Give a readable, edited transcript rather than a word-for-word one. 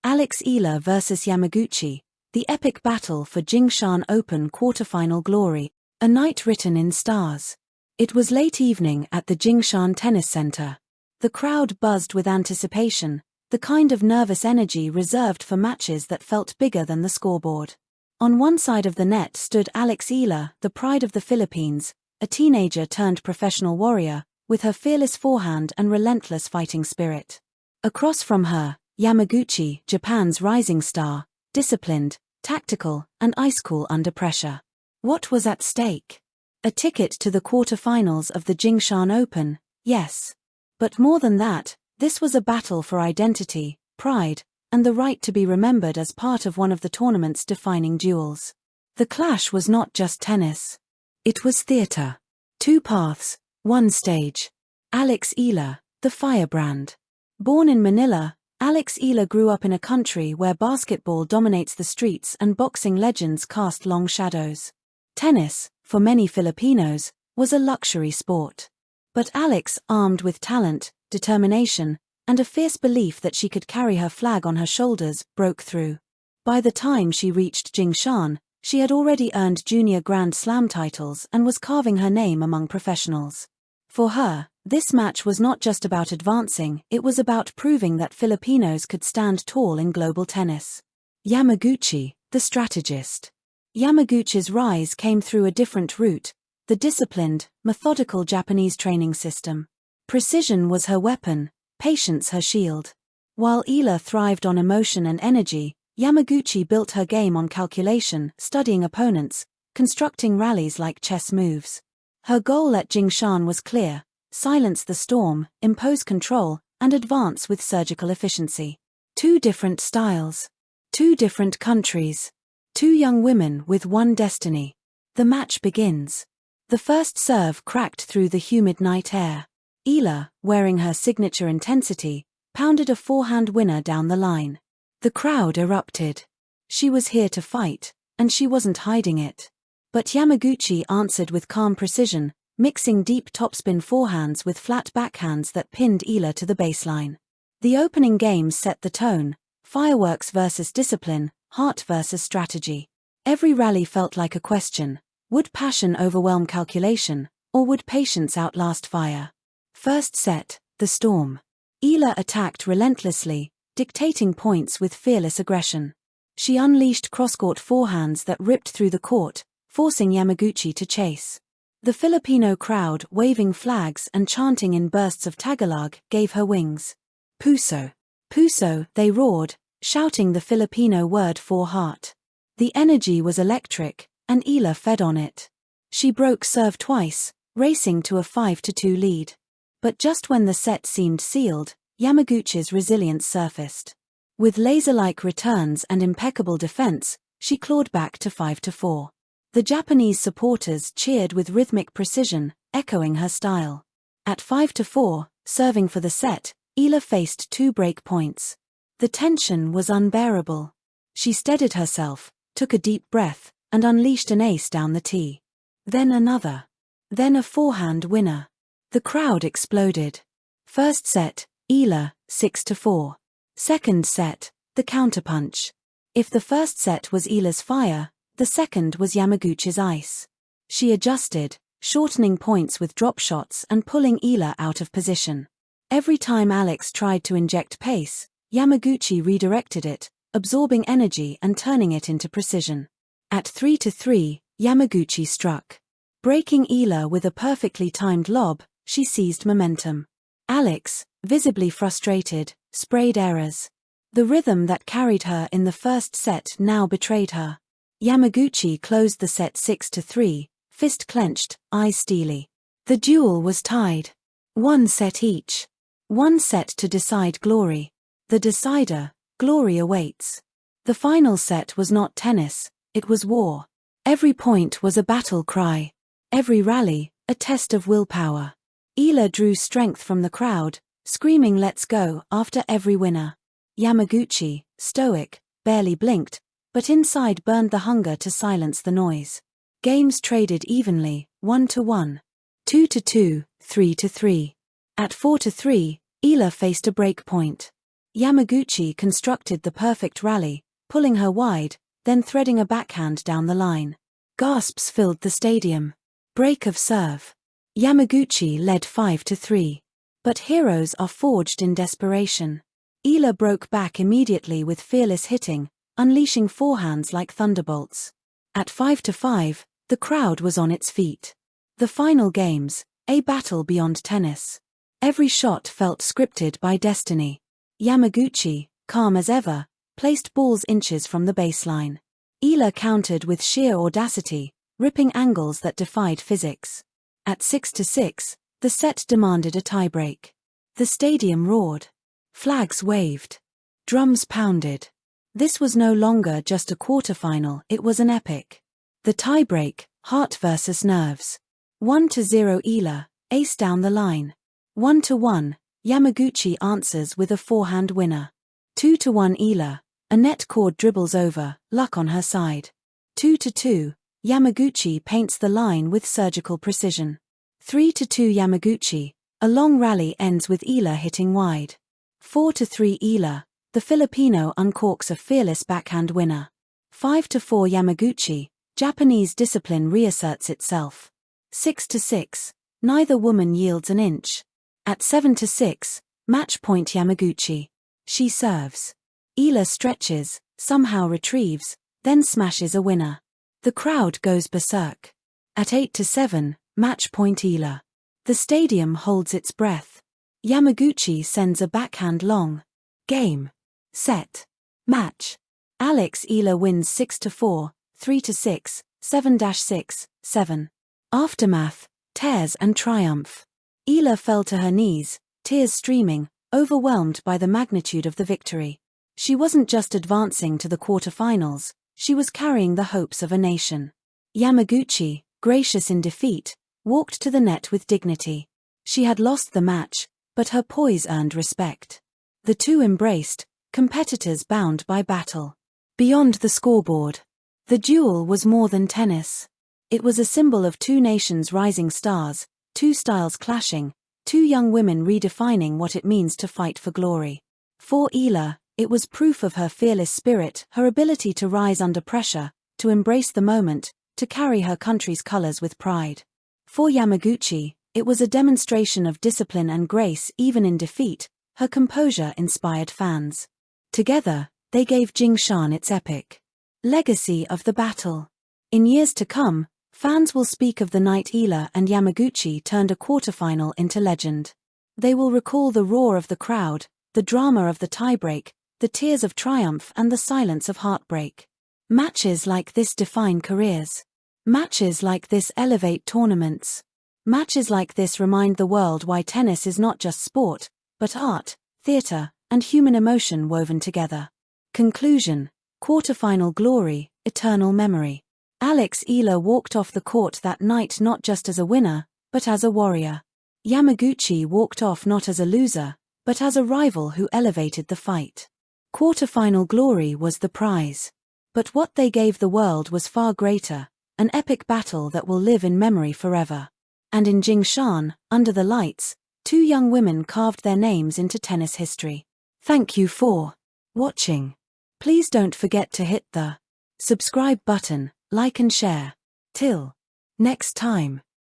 Eala vs Yamaguchi, the epic battle for Jingshan Open quarterfinal glory, a night written in stars. It was late evening at the Jingshan Tennis Center. The crowd buzzed with anticipation, the kind of nervous energy reserved for matches that felt bigger than the scoreboard. On one side of the net stood Eala, the pride of the Philippines, a teenager turned professional warrior, with her fearless forehand and relentless fighting spirit. Across from her, Yamaguchi, Japan's rising star, disciplined, tactical, and ice-cool under pressure. What was at stake? A ticket to the quarterfinals of the Jingshan Open, yes. But more than that, this was a battle for identity, pride, and the right to be remembered as part of one of the tournament's defining duels. The clash was not just tennis. It was theater. Two paths, one stage. Eala, the firebrand. Born in Manila, Eala grew up in a country where basketball dominates the streets and boxing legends cast long shadows. Tennis, for many Filipinos, was a luxury sport. But Alex, armed with talent, determination, and a fierce belief that she could carry her flag on her shoulders, broke through. By the time she reached Jingshan, she had already earned junior Grand Slam titles and was carving her name among professionals. For her, this match was not just about advancing, it was about proving that Filipinos could stand tall in global tennis. Yamaguchi, the strategist. Yamaguchi's rise came through a different route, the disciplined, methodical Japanese training system. Precision was her weapon, patience her shield. While Eala thrived on emotion and energy, Yamaguchi built her game on calculation, studying opponents, constructing rallies like chess moves. Her goal at Jingshan was clear: silence the storm, impose control, and advance with surgical efficiency. Two different styles. Two different countries. Two young women with one destiny. The match begins. The first serve cracked through the humid night air. Eala, wearing her signature intensity, pounded a forehand winner down the line. The crowd erupted. She was here to fight, and she wasn't hiding it. But Yamaguchi answered with calm precision, mixing deep topspin forehands with flat backhands that pinned Eala to the baseline. The opening game set the tone: fireworks versus discipline, heart versus strategy. Every rally felt like a question: would passion overwhelm calculation, or would patience outlast fire? First set, the storm. Eala attacked relentlessly, dictating points with fearless aggression. She unleashed cross-court forehands that ripped through the court, forcing Yamaguchi to chase. The Filipino crowd, waving flags and chanting in bursts of Tagalog, gave her wings. Puso. Puso, they roared, shouting the Filipino word for heart. The energy was electric, and Eala fed on it. She broke serve twice, racing to a 5-2 lead. But just when the set seemed sealed, Yamaguchi's resilience surfaced. With laser-like returns and impeccable defense, she clawed back to 5-4. The Japanese supporters cheered with rhythmic precision, echoing her style. At 5-4, serving for the set, Eala faced 2 break points. The tension was unbearable. She steadied herself, took a deep breath, and unleashed an ace down the tee. Then another. Then a forehand winner. The crowd exploded. First set, Eala, 6-4. Second set, the counterpunch. If the first set was Eala's fire, the second was Yamaguchi's ice. She adjusted, shortening points with drop shots and pulling Eala out of position. Every time Alex tried to inject pace, Yamaguchi redirected it, absorbing energy and turning it into precision. At 3-3, Yamaguchi struck. Breaking Eala with a perfectly timed lob, she seized momentum. Alex, visibly frustrated, sprayed errors. The rhythm that carried her in the first set now betrayed her. Yamaguchi closed the set 6-3, fist clenched, eyes steely. The duel was tied. 1 set each. 1 set to decide glory. The decider, glory awaits. The final set was not tennis, it was war. Every point was a battle cry. Every rally, a test of willpower. Eala drew strength from the crowd, screaming "let's go" after every winner. Yamaguchi, stoic, barely blinked, but inside burned the hunger to silence the noise. Games traded evenly, 1-1, 2-2, 3-3. At 4-3, Eala faced a break point. Yamaguchi constructed the perfect rally, pulling her wide, then threading a backhand down the line. Gasps filled the stadium. Break of serve. Yamaguchi led 5-3. But heroes are forged in desperation. Eala broke back immediately with fearless hitting, unleashing forehands like thunderbolts. At 5-5, the crowd was on its feet. The final games, a battle beyond tennis. Every shot felt scripted by destiny. Yamaguchi, calm as ever, placed balls inches from the baseline. Eala countered with sheer audacity, ripping angles that defied physics. At 6-6, the set demanded a tiebreak. The stadium roared. Flags waved. Drums pounded. This was no longer just a quarterfinal, it was an epic. The tiebreak, heart versus nerves. 1-0 Eala, ace down the line. 1-1, Yamaguchi answers with a forehand winner. 2-1 Eala, a net cord dribbles over, luck on her side. 2-2, Yamaguchi paints the line with surgical precision. 3-2 Yamaguchi, a long rally ends with Eala hitting wide. 4-3 Eala, the Filipino uncorks a fearless backhand winner. 5-4 Yamaguchi, Japanese discipline reasserts itself. 6-6, neither woman yields an inch. At 7-6, match point Yamaguchi. She serves. Eala stretches, somehow retrieves, then smashes a winner. The crowd goes berserk. At 8-7, match point Eala. The stadium holds its breath. Yamaguchi sends a backhand long. Game. Set. Match. Eala wins 6-4, 3-6, 7-6, 7. Aftermath, tears and triumph. Eala fell to her knees, tears streaming, overwhelmed by the magnitude of the victory. She wasn't just advancing to the quarterfinals, she was carrying the hopes of a nation. Yamaguchi, gracious in defeat, walked to the net with dignity. She had lost the match, but her poise earned respect. The two embraced, competitors bound by battle. Beyond the scoreboard. The duel was more than tennis. It was a symbol of two nations' rising stars, two styles clashing, two young women redefining what it means to fight for glory. For Eala, it was proof of her fearless spirit, her ability to rise under pressure, to embrace the moment, to carry her country's colors with pride. For Yamaguchi, it was a demonstration of discipline and grace even in defeat, her composure inspired fans. Together, they gave Jingshan its epic legacy of the battle. In years to come, fans will speak of the night Eala and Yamaguchi turned a quarterfinal into legend. They will recall the roar of the crowd, the drama of the tiebreak, the tears of triumph and the silence of heartbreak. Matches like this define careers. Matches like this elevate tournaments. Matches like this remind the world why tennis is not just sport, but art, theater, and human emotion woven together. Conclusion. Quarterfinal glory, eternal memory. Eala walked off the court that night not just as a winner, but as a warrior. Yamaguchi walked off not as a loser, but as a rival who elevated the fight. Quarterfinal glory was the prize. But what they gave the world was far greater, an epic battle that will live in memory forever. And in Jingshan, under the lights, two young women carved their names into tennis history. Thank you for watching. Please don't forget to hit the subscribe button, like and share. Till next time.